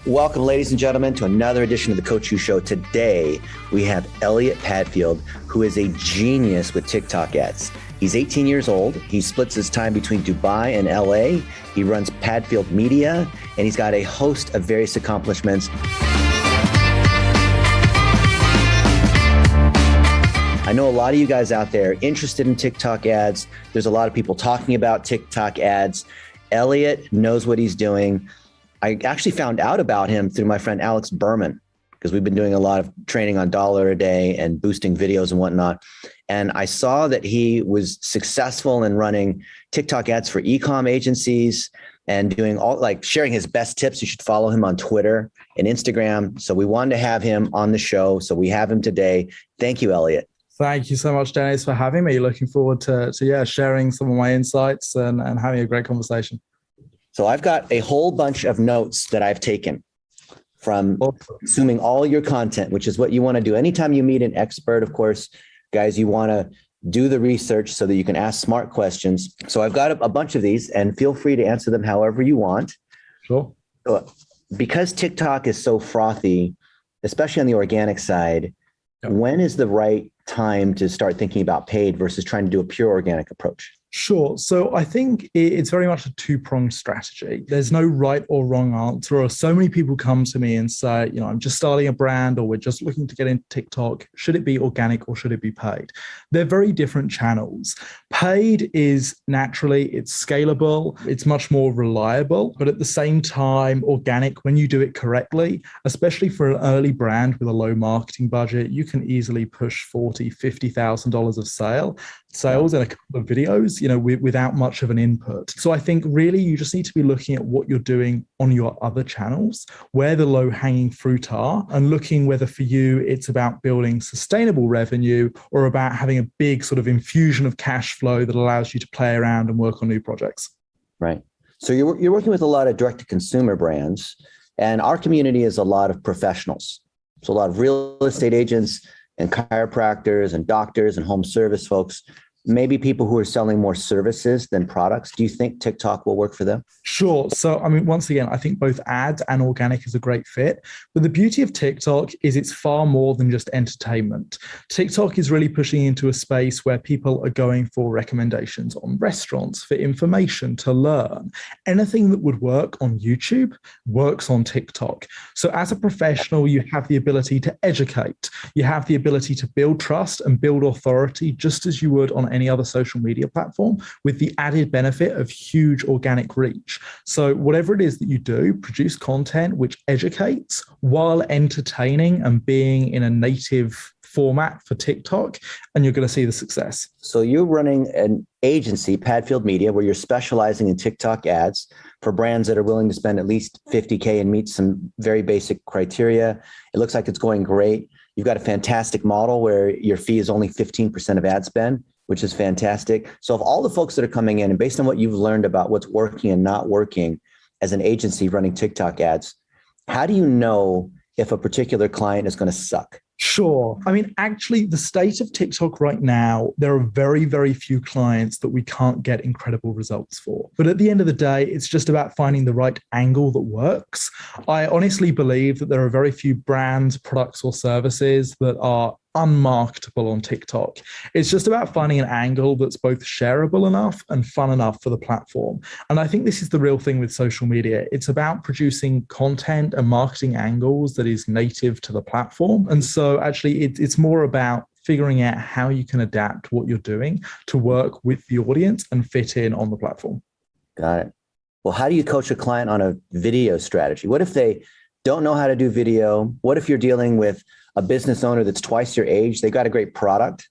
Welcome, ladies and gentlemen, to another edition of the Coach U Show. Today, we have Elliot Padfield, who is a genius with TikTok ads. He's 18 years old. He splits his time between Dubai and LA. He runs Padfield Media, and he's got a host of various accomplishments. I know a lot of you guys out there interested in TikTok ads. There's a lot of people talking about TikTok ads. Elliot knows what he's doing. I actually found out about him through my friend Alex Berman, because we've been doing a lot of training on dollar a day and boosting videos and whatnot. And I saw that he was successful in running TikTok ads for e-com agencies and doing all, like, sharing his best tips. You should follow him on Twitter and Instagram. So we wanted to have him on the show. So we have him today. Thank you, Elliot. Thank you so much, Dennis, for having me. Looking forward to sharing some of my insights and having a great conversation. So I've got a whole bunch of notes that I've taken from consuming all your content, which is what you want to do. Anytime you meet an expert, of course, guys, you want to do the research so that you can ask smart questions. So I've got a bunch of these, and feel free to answer them however you want. Sure. So, because TikTok is so frothy, especially on the organic side, when is the right time to start thinking about paid versus trying to do a pure organic approach? Sure. So I think it's very much a two-pronged strategy. There's no right or wrong answer. Or so many people come to me and say, I'm just starting a brand, or we're just looking to get into TikTok. Should it be organic or should it be paid? They're very different channels. Paid is it's scalable. It's much more reliable. But at the same time, organic, when you do it correctly, especially for an early brand with a low marketing budget, you can easily push $40,000, $50,000 of sales in a couple of videos, without much of an input. So I think really you just need to be looking at what you're doing on your other channels, where the low hanging fruit are, and looking whether for you it's about building sustainable revenue or about having a big sort of infusion of cash flow that allows you to play around and work on new projects. Right. So you're working with a lot of direct to consumer brands, and our community is a lot of professionals. So a lot of real estate agents and chiropractors and doctors and home service folks, maybe people who are selling more services than products. Do you think TikTok will work for them? Sure. So, once again, I think both ads and organic is a great fit. But the beauty of TikTok is it's far more than just entertainment. TikTok is really pushing into a space where people are going for recommendations on restaurants, for information, to learn. Anything that would work on YouTube works on TikTok. So as a professional, you have the ability to educate. You have the ability to build trust and build authority just as you would on any other social media platform, with the added benefit of huge organic reach. So whatever it is that you do, produce content which educates while entertaining and being in a native format for TikTok, and you're going to see the success. So you're running an agency, Padfield Media, where you're specializing in TikTok ads for brands that are willing to spend at least $50K and meet some very basic criteria. It looks like it's going great. You've got a fantastic model where your fee is only 15% of ad spend, which is fantastic. So of all the folks that are coming in, and based on what you've learned about what's working and not working as an agency running TikTok ads, how do you know if a particular client is going to suck? Sure. Actually, the state of TikTok right now, there are very, very few clients that we can't get incredible results for. But at the end of the day, it's just about finding the right angle that works. I honestly believe that there are very few brands, products, or services that are unmarketable on TikTok. It's just about finding an angle that's both shareable enough and fun enough for the platform. And I think this is the real thing with social media. It's about producing content and marketing angles that is native to the platform. And so actually it's more about figuring out how you can adapt what you're doing to work with the audience and fit in on the platform. Got it. Well, how do you coach a client on a video strategy? What if they don't know how to do video? What if you're dealing with a business owner that's twice your age? They got a great product.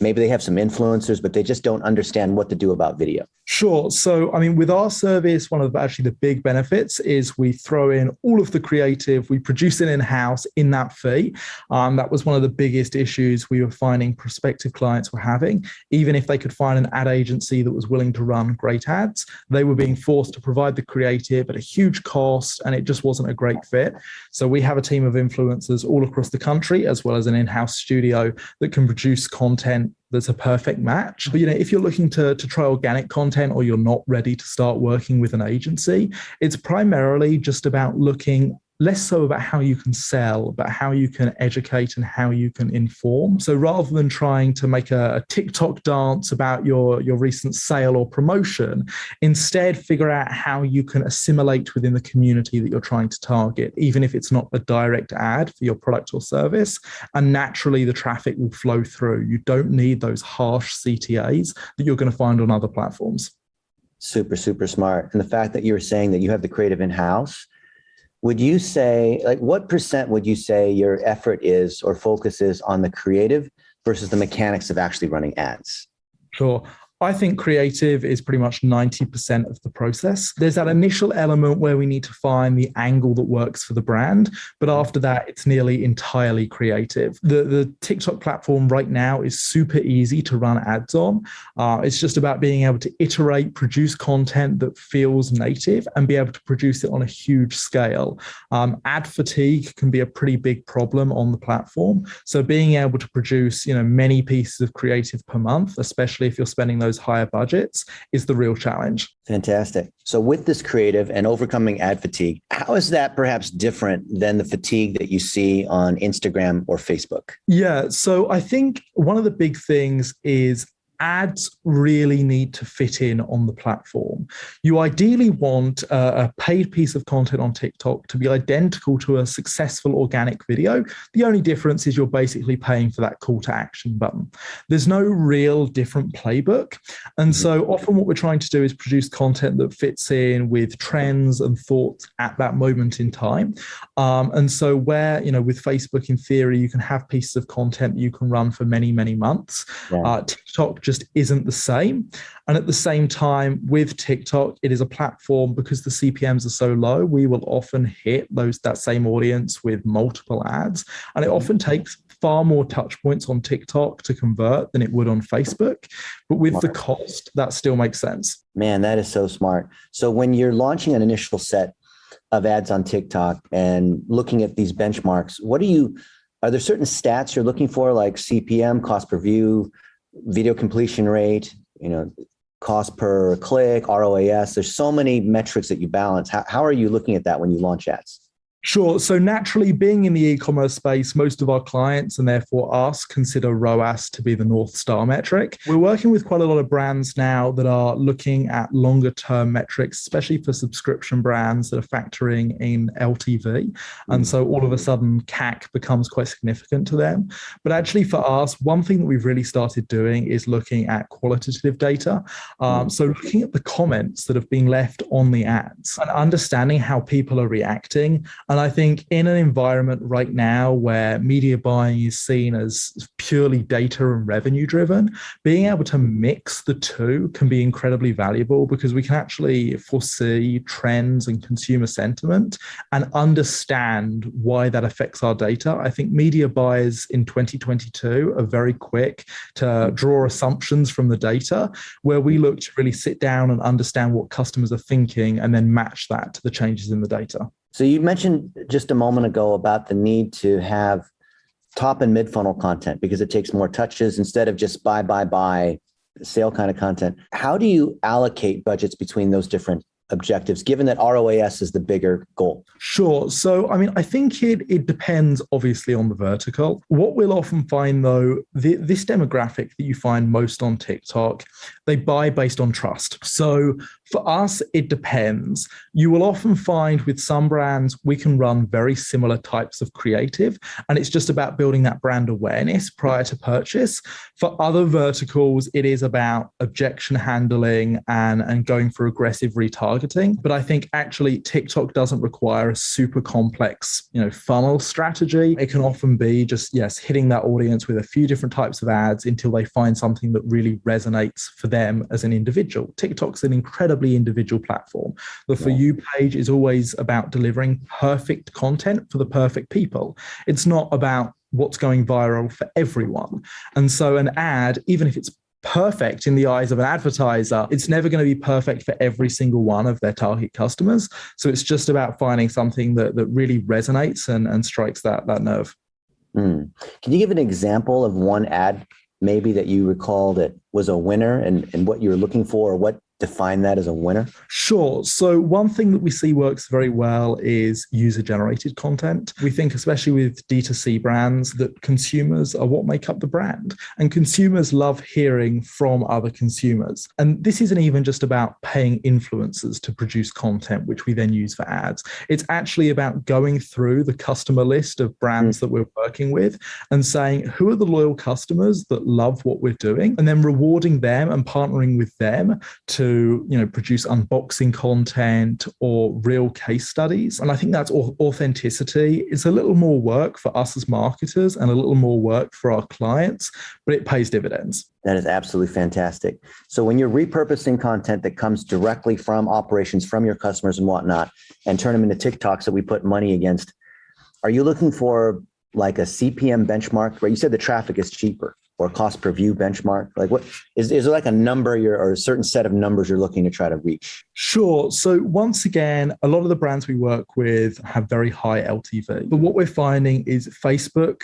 Maybe they have some influencers, but they just don't understand what to do about video. Sure. So, with our service, one of the big benefits is we throw in all of the creative, we produce it in-house in that fee. That was one of the biggest issues we were finding prospective clients were having. Even if they could find an ad agency that was willing to run great ads, they were being forced to provide the creative at a huge cost, and it just wasn't a great fit. So we have a team of influencers all across the country, as well as an in-house studio that can produce content that's a perfect match. But if you're looking to try organic content, or you're not ready to start working with an agency, it's primarily just about looking less so about how you can sell, but how you can educate and how you can inform. So rather than trying to make a TikTok dance about your recent sale or promotion, instead figure out how you can assimilate within the community that you're trying to target, even if it's not a direct ad for your product or service. And naturally, the traffic will flow through. You don't need those harsh CTAs that you're going to find on other platforms. Super, super smart. And the fact that you were saying that you have the creative in-house, would you say, like, what percent would you say your effort is or focus is on the creative versus the mechanics of actually running ads? Sure. I think creative is pretty much 90% of the process. There's that initial element where we need to find the angle that works for the brand, but after that, it's nearly entirely creative. The TikTok platform right now is super easy to run ads on. It's just about being able to iterate, produce content that feels native and be able to produce it on a huge scale. Ad fatigue can be a pretty big problem on the platform. So being able to produce, many pieces of creative per month, especially if you're spending those higher budgets, is the real challenge. Fantastic. So with this creative and overcoming ad fatigue, how is that perhaps different than the fatigue that you see on Instagram or Facebook? Yeah, so I think one of the big things is ads really need to fit in on the platform. You ideally want a paid piece of content on TikTok to be identical to a successful organic video. The only difference is you're basically paying for that call to action button. There's no real different playbook. And so often what we're trying to do is produce content that fits in with trends and thoughts at that moment in time. And so where, with Facebook, in theory, you can have pieces of content that you can run for many, many months. Yeah. TikTok just isn't the same. And at the same time, with TikTok, it is a platform, because the CPMs are so low, we will often hit that same audience with multiple ads. And it often takes far more touch points on TikTok to convert than it would on Facebook. But with the cost, that still makes sense. Man, that is so smart. So when you're launching an initial set of ads on TikTok and looking at these benchmarks, are there certain stats you're looking for, like CPM, cost per view, video completion rate, cost per click, ROAS? There's so many metrics that you balance. How are you looking at that when you launch ads? Sure. So naturally, being in the e-commerce space, most of our clients, and therefore us, consider ROAS to be the North Star metric. We're working with quite a lot of brands now that are looking at longer term metrics, especially for subscription brands that are factoring in LTV. And so all of a sudden, CAC becomes quite significant to them. But actually for us, one thing that we've really started doing is looking at qualitative data. So looking at the comments that have been left on the ads and understanding how people are reacting. And I think in an environment right now where media buying is seen as purely data and revenue driven, being able to mix the two can be incredibly valuable, because we can actually foresee trends and consumer sentiment and understand why that affects our data. I think media buyers in 2022 are very quick to draw assumptions from the data, where we look to really sit down and understand what customers are thinking and then match that to the changes in the data. So you mentioned just a moment ago about the need to have top and mid funnel content because it takes more touches instead of just buy, sale kind of content. How do you allocate budgets between those different objectives, given that ROAS is the bigger goal? Sure. So, I think it depends obviously on the vertical. What we'll often find though, this demographic that you find most on TikTok, they buy based on trust. So for us, it depends. You will often find with some brands, we can run very similar types of creative, and it's just about building that brand awareness prior to purchase. For other verticals, it is about objection handling and going for aggressive retargeting. But I think actually TikTok doesn't require a super complex, funnel strategy. It can often be just, hitting that audience with a few different types of ads until they find something that really resonates for them as an individual. TikTok's an incredibly individual platform. The For You page is always about delivering perfect content for the perfect people. It's not about what's going viral for everyone. And so an ad, even if it's perfect in the eyes of an advertiser, it's never going to be perfect for every single one of their target customers. So it's just about finding something that really resonates and strikes that nerve. Can you give an example of one ad maybe that you recall that was a winner and what you were looking for, or what define that as a winner? Sure. So one thing that we see works very well is user-generated content. We think, especially with D2C brands, that consumers are what make up the brand. And consumers love hearing from other consumers. And this isn't even just about paying influencers to produce content, which we then use for ads. It's actually about going through the customer list of brands that we're working with and saying, who are the loyal customers that love what we're doing? And then rewarding them and partnering with them to, produce unboxing content or real case studies. And I think that's authenticity. It's a little more work for us as marketers and a little more work for our clients, but it pays dividends. That is absolutely fantastic. So when you're repurposing content that comes directly from operations, from your customers and whatnot, and turn them into TikToks that we put money against, are you looking for like a CPM benchmark where you said the traffic is cheaper, or cost per view benchmark? Like, what is there like a number or a certain set of numbers you're looking to try to reach? Sure. So once again, a lot of the brands we work with have very high LTV. But what we're finding is Facebook,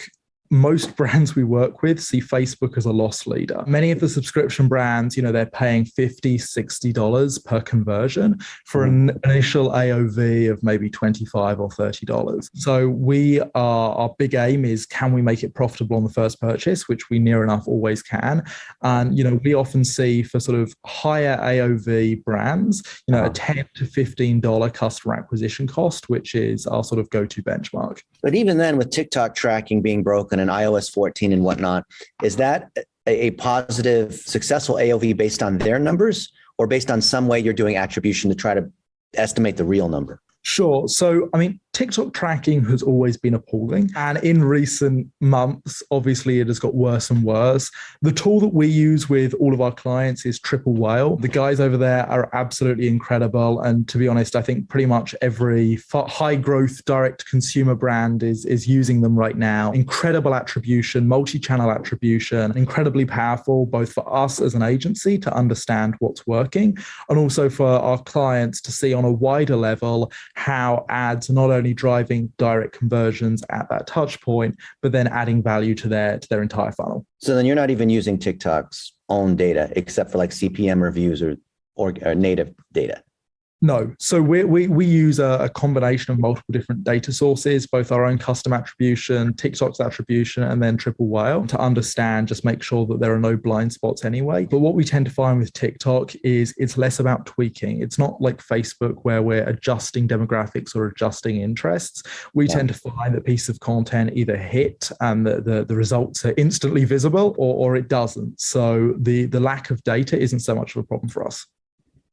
most brands we work with see Facebook as a loss leader. Many of the subscription brands, they're paying $50, $60 per conversion for an initial AOV of maybe $25 or $30. So our big aim is, can we make it profitable on the first purchase, which we near enough always can. And, we often see for sort of higher AOV brands, a $10 to $15 customer acquisition cost, which is our sort of go-to benchmark. But even then, with TikTok tracking being broken and iOS 14 and whatnot, is that a positive, successful AOV based on their numbers, or based on some way you're doing attribution to try to estimate the real number? Sure. So, TikTok tracking has always been appalling. And in recent months, obviously, it has got worse and worse. The tool that we use with all of our clients is Triple Whale. The guys over there are absolutely incredible. And to be honest, I think pretty much every high growth direct consumer brand is using them right now. Incredible attribution, multi-channel attribution, incredibly powerful, both for us as an agency to understand what's working, and also for our clients to see on a wider level how ads are not only driving direct conversions at that touch point, but then adding value to their entire funnel. So then you're not even using TikTok's own data, except for like CPM reviews or native data? No. So we use a combination of multiple different data sources, both our own custom attribution, TikTok's attribution, and then Triple Whale to understand, just make sure that there are no blind spots anyway. But what we tend to find with TikTok is it's less about tweaking. It's not like Facebook where we're adjusting demographics or adjusting interests. We tend to find that piece of content either hit and the results are instantly visible, or it doesn't. So the lack of data isn't so much of a problem for us.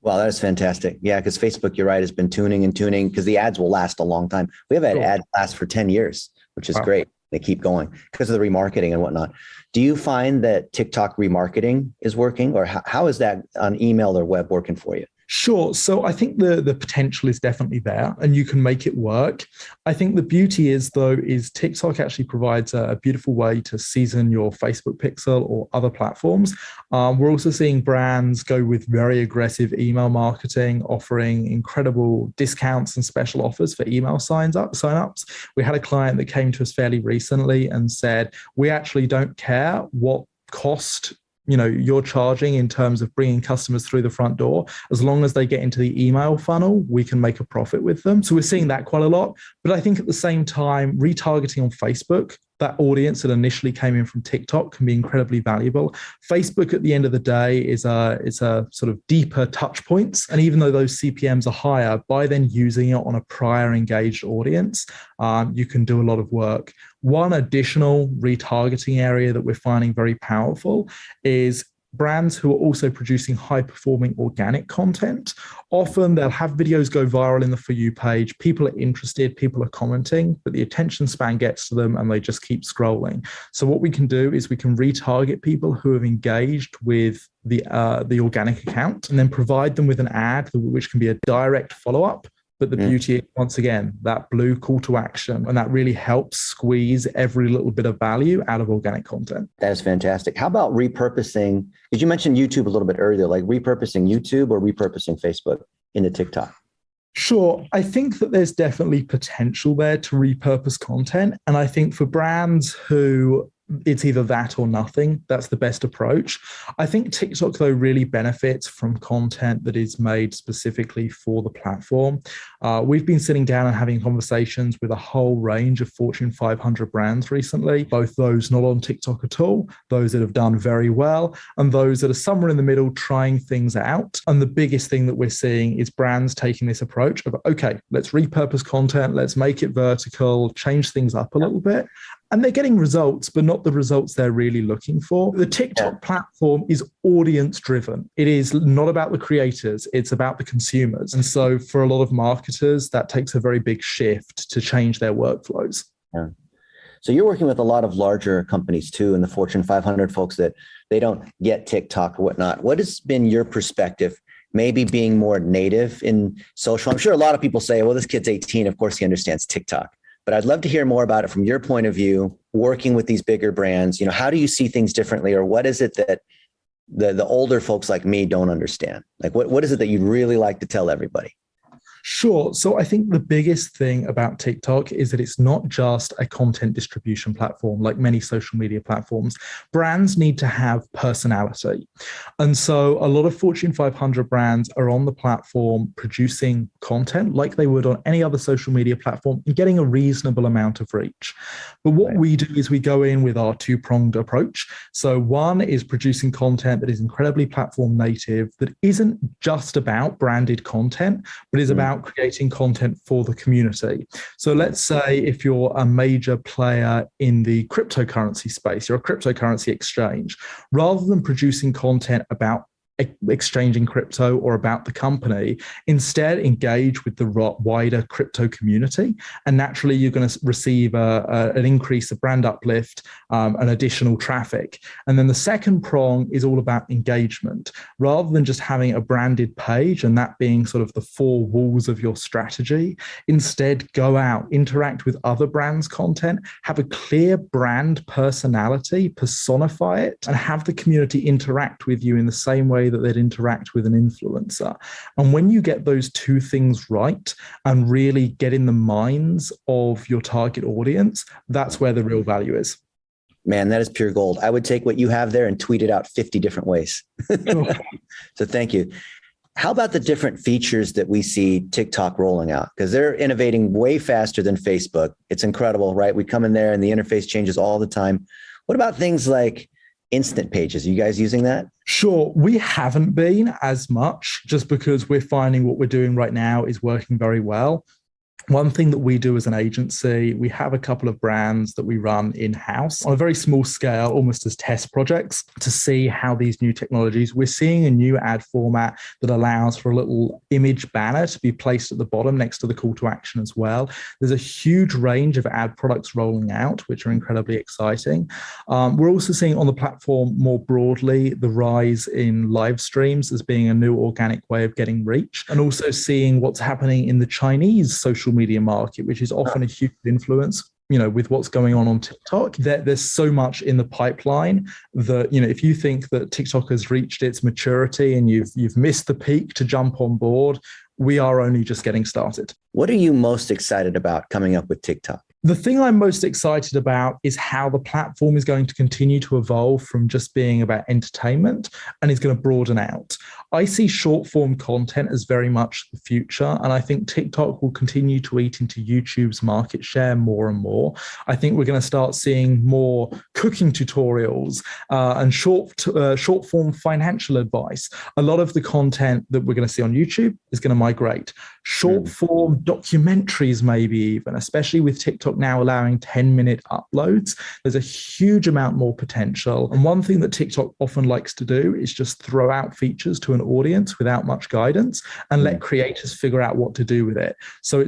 Wow, that is fantastic. Yeah, because Facebook, you're right, has been tuning because the ads will last a long time. We have had ads last for 10 years, which is great. They keep going because of the remarketing and whatnot. Do you find that TikTok remarketing is working, or how is that on email or web working for you? Sure. So I think the potential is definitely there and you can make it work. I think the beauty is TikTok actually provides a beautiful way to season your Facebook pixel or other platforms. We're also seeing brands go with very aggressive email marketing, offering incredible discounts and special offers for email sign-ups. We had a client that came to us fairly recently and said, we actually don't care what cost you're charging in terms of bringing customers through the front door. As long as they get into the email funnel, we can make a profit with them. So we're seeing that quite a lot. But I think at the same time, retargeting on Facebook, that audience that initially came in from TikTok, can be incredibly valuable. Facebook at the end of the day is a sort of deeper touch points. And even though those CPMs are higher, by then using it on a prior engaged audience, you can do a lot of work. One additional retargeting area that we're finding very powerful is brands who are also producing high-performing organic content. Often they'll have videos go viral in the For You page. People are interested, people are commenting, but the attention span gets to them and they just keep scrolling. So what we can do is we can retarget people who have engaged with the organic account and then provide them with an ad, which can be a direct follow-up. But the beauty, once again, that blue call to action, and that really helps squeeze every little bit of value out of organic content. That is fantastic. How about repurposing? Because you mentioned YouTube a little bit earlier, like repurposing YouTube or repurposing Facebook into TikTok? Sure. I think that there's definitely potential there to repurpose content. And I think for brands who it's either that or nothing. That's the best approach. I think TikTok, though, really benefits from content that is made specifically for the platform. We've been sitting down and having conversations with a whole range of Fortune 500 brands recently, both those not on TikTok at all, those that have done very well, and those that are somewhere in the middle trying things out. And the biggest thing that we're seeing is brands taking this approach of, okay, let's repurpose content, let's make it vertical, change things up a little bit. And they're getting results, but not the results they're really looking for. The TikTok platform is audience driven. It is not about the creators, it's about the consumers. And so for a lot of marketers, that takes a very big shift to change their workflows. Yeah. So you're working with a lot of larger companies too, and the Fortune 500 folks that they don't get TikTok or whatnot. What has been your perspective, maybe being more native in social? I'm sure a lot of people say, well, this kid's 18, of course he understands TikTok. But I'd love to hear more about it from your point of view, working with these bigger brands. How do you see things differently, or what is it that the older folks like me don't understand? Like, what is it that you'd really like to tell everybody? Sure. So I think the biggest thing about TikTok is that it's not just a content distribution platform like many social media platforms. Brands need to have personality. And so a lot of Fortune 500 brands are on the platform producing content like they would on any other social media platform and getting a reasonable amount of reach. But what we do is we go in with our two-pronged approach. So one is producing content that is incredibly platform native, that isn't just about branded content, but is about creating content for the community. So let's say if you're a major player in the cryptocurrency space, you're a cryptocurrency exchange, rather than producing content about exchanging crypto or about the company, instead engage with the wider crypto community, and naturally you're going to receive an increase of brand uplift and additional traffic. And then the second prong is all about engagement. Rather than just having a branded page and that being sort of the four walls of your strategy, instead go out, interact with other brands' content, have a clear brand personality, personify it, and have the community interact with you in the same way that they'd interact with an influencer. And when you get those two things right and really get in the minds of your target audience, that's where the real value is. Man, that is pure gold. I would take what you have there and tweet it out 50 different ways. So thank you. How about the different features that we see TikTok rolling out? Because they're innovating way faster than Facebook. It's incredible, right? We come in there and the interface changes all the time. What about things like instant pages? Are you guys using that? Sure. We haven't been as much, just because we're finding what we're doing right now is working very well. One thing that we do as an agency, we have a couple of brands that we run in-house on a very small scale, almost as test projects, to see how these new technologies. We're seeing a new ad format that allows for a little image banner to be placed at the bottom next to the call to action as well. There's a huge range of ad products rolling out, which are incredibly exciting. We're also seeing on the platform more broadly the rise in live streams as being a new organic way of getting reach, and also seeing what's happening in the Chinese social media market, which is often a huge influence, with what's going on TikTok. There's so much in the pipeline that, if you think that TikTok has reached its maturity and you've missed the peak to jump on board, we are only just getting started. What are you most excited about coming up with TikTok? The thing I'm most excited about is how the platform is going to continue to evolve from just being about entertainment and is going to broaden out. I see short form content as very much the future, and I think TikTok will continue to eat into YouTube's market share more and more. I think we're going to start seeing more cooking tutorials and short form financial advice. A lot of the content that we're going to see on YouTube is going to migrate. Short form documentaries, maybe even, especially with TikTok now allowing 10-minute uploads. There's a huge amount more potential. And one thing that TikTok often likes to do is just throw out features to an audience without much guidance and let creators figure out what to do with it. So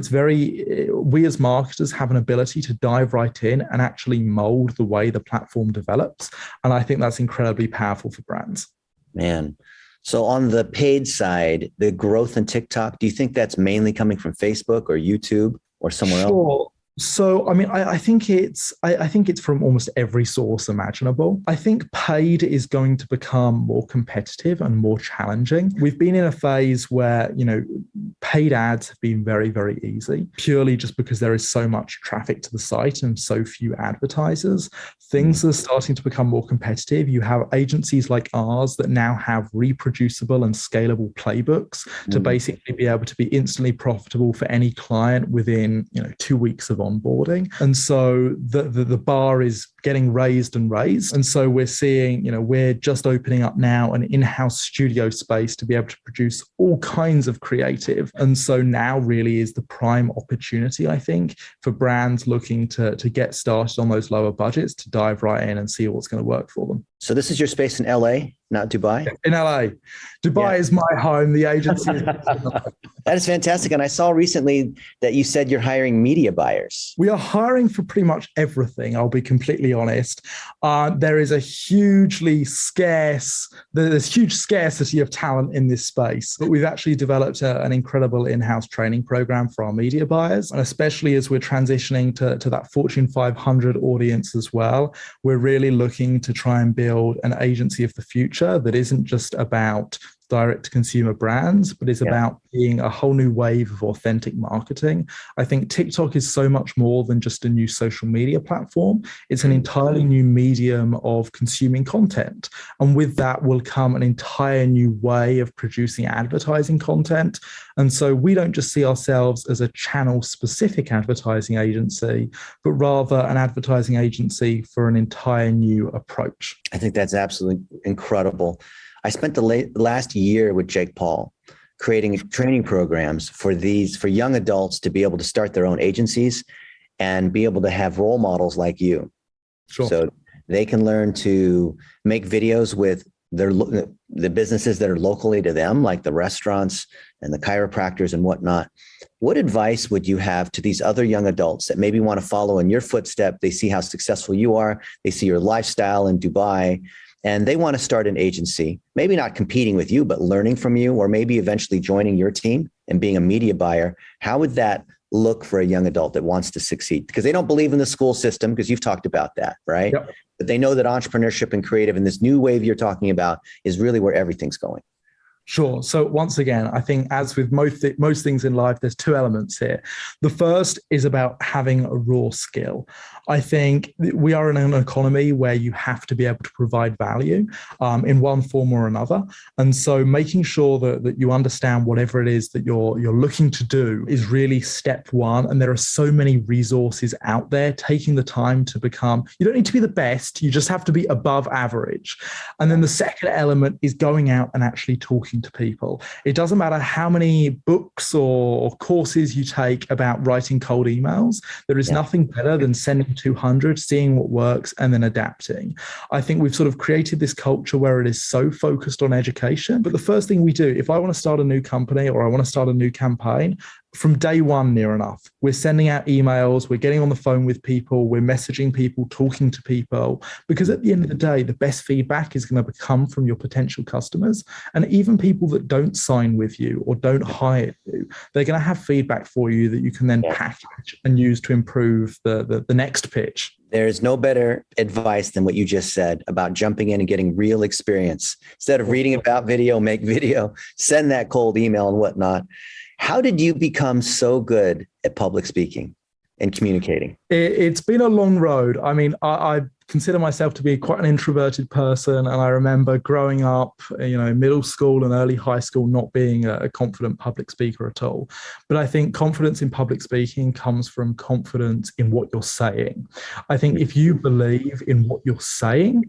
we as marketers have an ability to dive right in and actually mold the way the platform develops. And I think that's incredibly powerful for brands. Man. So on the paid side, the growth in TikTok, do you think that's mainly coming from Facebook or YouTube or somewhere else? So, I mean, I think I think it's from almost every source imaginable. I think paid is going to become more competitive and more challenging. We've been in a phase where, paid ads have been very, very easy, purely just because there is so much traffic to the site and so few advertisers. Things are starting to become more competitive. You have agencies like ours that now have reproducible and scalable playbooks to basically be able to be instantly profitable for any client within, 2 weeks of onboarding. And so the bar is getting raised and raised. And so we're seeing, we're just opening up now an in-house studio space to be able to produce all kinds of creative. And so now really is the prime opportunity, I think, for brands looking to get started on those lower budgets to dive right in and see what's going to work for them. So this is your space in LA, not Dubai? In LA. Dubai is my home. The agency is That is fantastic. And I saw recently that you said you're hiring media buyers. We are hiring for pretty much everything, I'll be completely honest. There is a there's huge scarcity of talent in this space. But we've actually developed an incredible in-house training program for our media buyers. And especially as we're transitioning to that Fortune 500 audience as well, we're really looking to try and build an agency of the future that isn't just about direct-to-consumer brands, but is about being a whole new wave of authentic marketing. I think TikTok is so much more than just a new social media platform. It's an entirely new medium of consuming content. And with that will come an entire new way of producing advertising content. And so we don't just see ourselves as a channel-specific advertising agency, but rather an advertising agency for an entire new approach. I think that's absolutely incredible. I spent the last year with Jake Paul creating training programs for young adults to be able to start their own agencies and be able to have role models like you. Sure. So they can learn to make videos with the businesses that are locally to them, like the restaurants and the chiropractors and whatnot. What advice would you have to these other young adults that maybe want to follow in your footstep? They see how successful you are. They see your lifestyle in Dubai, and they want to start an agency, maybe not competing with you, but learning from you, or maybe eventually joining your team and being a media buyer. How would that look for a young adult that wants to succeed? Because they don't believe in the school system, because you've talked about that, right? Yep. But they know that entrepreneurship and creative and this new wave you're talking about is really where everything's going. Sure. So once again, I think as with most things in life, there's two elements here. The first is about having a raw skill. I think we are in an economy where you have to be able to provide value in one form or another. And so making sure that you understand whatever it is that you're looking to do is really step one. And there are so many resources out there. Taking the time to you don't need to be the best, you just have to be above average. And then the second element is going out and actually talking to people. It doesn't matter how many books or courses you take about writing cold emails. There is nothing better than sending 200, seeing what works, and then adapting. I think we've sort of created this culture where it is so focused on education. But the first thing we do, if I want to start a new company or I want to start a new campaign, from day one, near enough, we're sending out emails, we're getting on the phone with people, we're messaging people, talking to people, because at the end of the day, the best feedback is going to come from your potential customers. And even people that don't sign with you or don't hire you, they're going to have feedback for you that you can then package and use to improve the next pitch. There's no better advice than what you just said about jumping in and getting real experience. Instead of reading about video, make video, send that cold email and whatnot. How did you become so good at public speaking and communicating? It's been a long road. I mean, I consider myself to be quite an introverted person. And I remember growing up, middle school and early high school, not being a confident public speaker at all. But I think confidence in public speaking comes from confidence in what you're saying. I think if you believe in what you're saying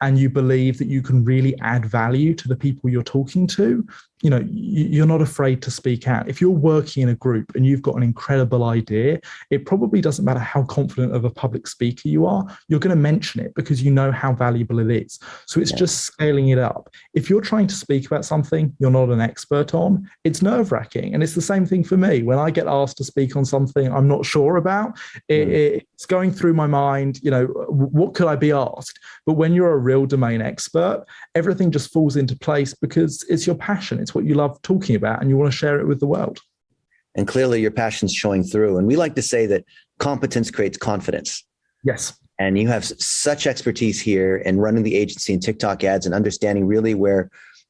and you believe that you can really add value to the people you're talking to, you're not afraid to speak out. If you're working in a group and you've got an incredible idea, it probably doesn't matter how confident of a public speaker you are, you're going to mention it because you know how valuable it is. So it's just scaling it up. If you're trying to speak about something you're not an expert on, it's nerve-wracking. And it's the same thing for me. When I get asked to speak on something I'm not sure about, it's going through my mind, what could I be asked? But when you're a real domain expert, everything just falls into place because it's your passion. It's what you love talking about and you want to share it with the world. And clearly your passion's showing through. And we like to say that competence creates confidence. Yes. And you have such expertise here in running the agency and TikTok ads and understanding really where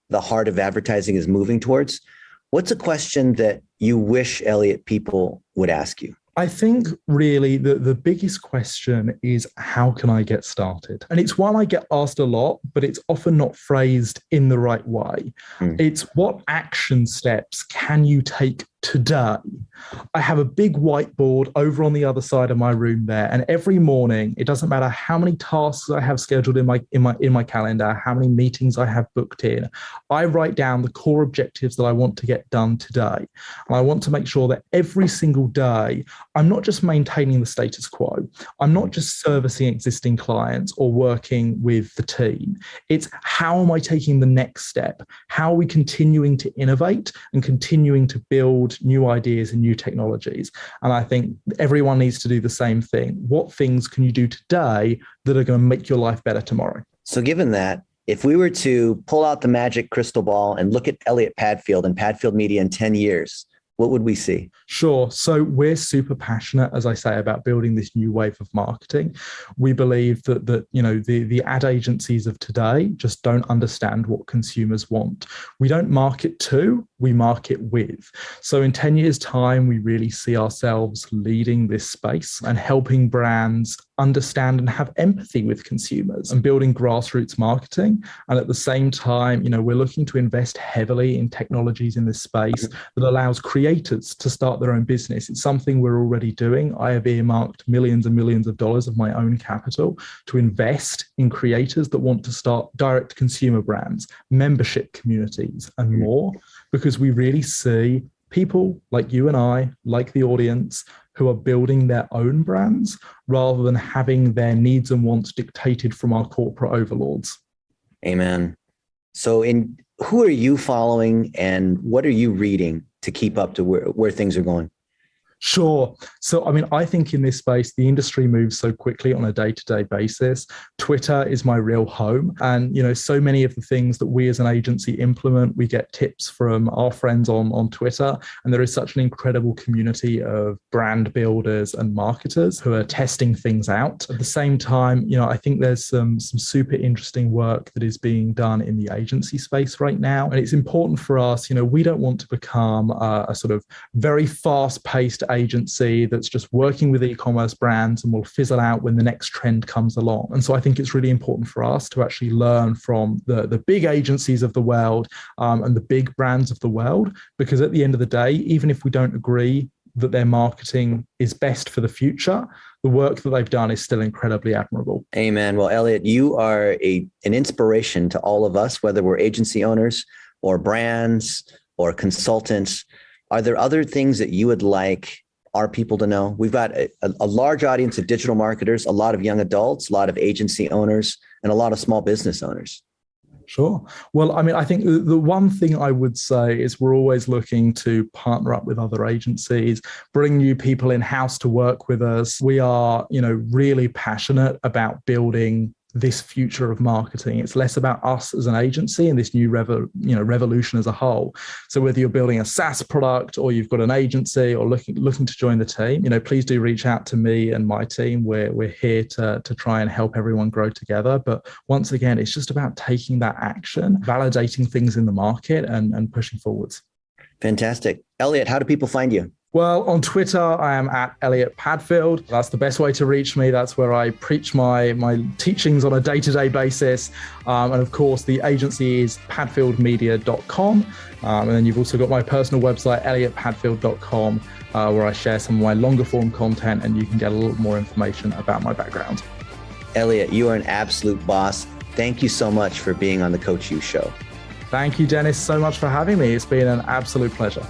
the heart of advertising is moving towards. What's a question that you wish, Elliot, people would ask you? I think really the biggest question is, how can I get started? And it's one I get asked a lot, but it's often not phrased in the right way. It's, what action steps can you take today? I have a big whiteboard over on the other side of my room there, and every morning, it doesn't matter how many tasks I have scheduled in my calendar, how many meetings I have booked in, I write down the core objectives that I want to get done today. And I want to make sure that every single day, I'm not just maintaining the status quo. I'm not just servicing existing clients or working with the team. It's, how am I taking the next step? How are we continuing to innovate and continuing to build new ideas and new technologies? And I think everyone needs to do the same thing. What things can you do today that are going to make your life better tomorrow? So given that, if we were to pull out the magic crystal ball and look at Elliot Padfield and Padfield Media in 10 years, what would we see? Sure. So we're super passionate, as I say, about building this new wave of marketing. We believe that the ad agencies of today just don't understand what consumers want. We don't market to, we market with. So in 10 years' time, we really see ourselves leading this space and helping brands understand and have empathy with consumers and building grassroots marketing. And at the same time, we're looking to invest heavily in technologies in this space that allows creators to start their own business. It's something we're already doing. I have earmarked millions and millions of dollars of my own capital to invest in creators that want to start direct consumer brands, membership communities, and more, because we really see people like you and I, like the audience, who are building their own brands rather than having their needs and wants dictated from our corporate overlords. Amen. So who are you following and what are you reading to keep up to where things are going? Sure. So, I think in this space, the industry moves so quickly on a day-to-day basis. Twitter is my real home. And, so many of the things that we as an agency implement, we get tips from our friends on Twitter. And there is such an incredible community of brand builders and marketers who are testing things out. At the same time, I think there's some super interesting work that is being done in the agency space right now. And it's important for us, we don't want to become a sort of very fast-paced agency that's just working with e-commerce brands and will fizzle out when the next trend comes along. And so I think it's really important for us to actually learn from the big agencies of the world and the big brands of the world, because at the end of the day, even if we don't agree that their marketing is best for the future, the work that they've done is still incredibly admirable. Amen. Well, Elliot, you are an inspiration to all of us, whether we're agency owners or brands or consultants. Are there other things that you would like our people to know? We've got a large audience of digital marketers, a lot of young adults, a lot of agency owners, and a lot of small business owners. Sure. Well, I think the one thing I would say is we're always looking to partner up with other agencies, bring new people in-house to work with us. We are, really passionate about building this future of marketing. It's less about us as an agency and this new revolution as a whole. So whether you're building a SaaS product or you've got an agency or looking to join the team, please do reach out to me and my team. We're here to try and help everyone grow together. But once again, it's just about taking that action, validating things in the market and pushing forwards. Fantastic. Elliot, how do people find you? Well, on Twitter, I am at Elliot Padfield. That's the best way to reach me. That's where I preach my teachings on a day-to-day basis. And of course, the agency is padfieldmedia.com. And then you've also got my personal website, elliottpadfield.com, where I share some of my longer form content and you can get a little more information about my background. Elliot, you are an absolute boss. Thank you so much for being on the Coach U Show. Thank you, Dennis, so much for having me. It's been an absolute pleasure.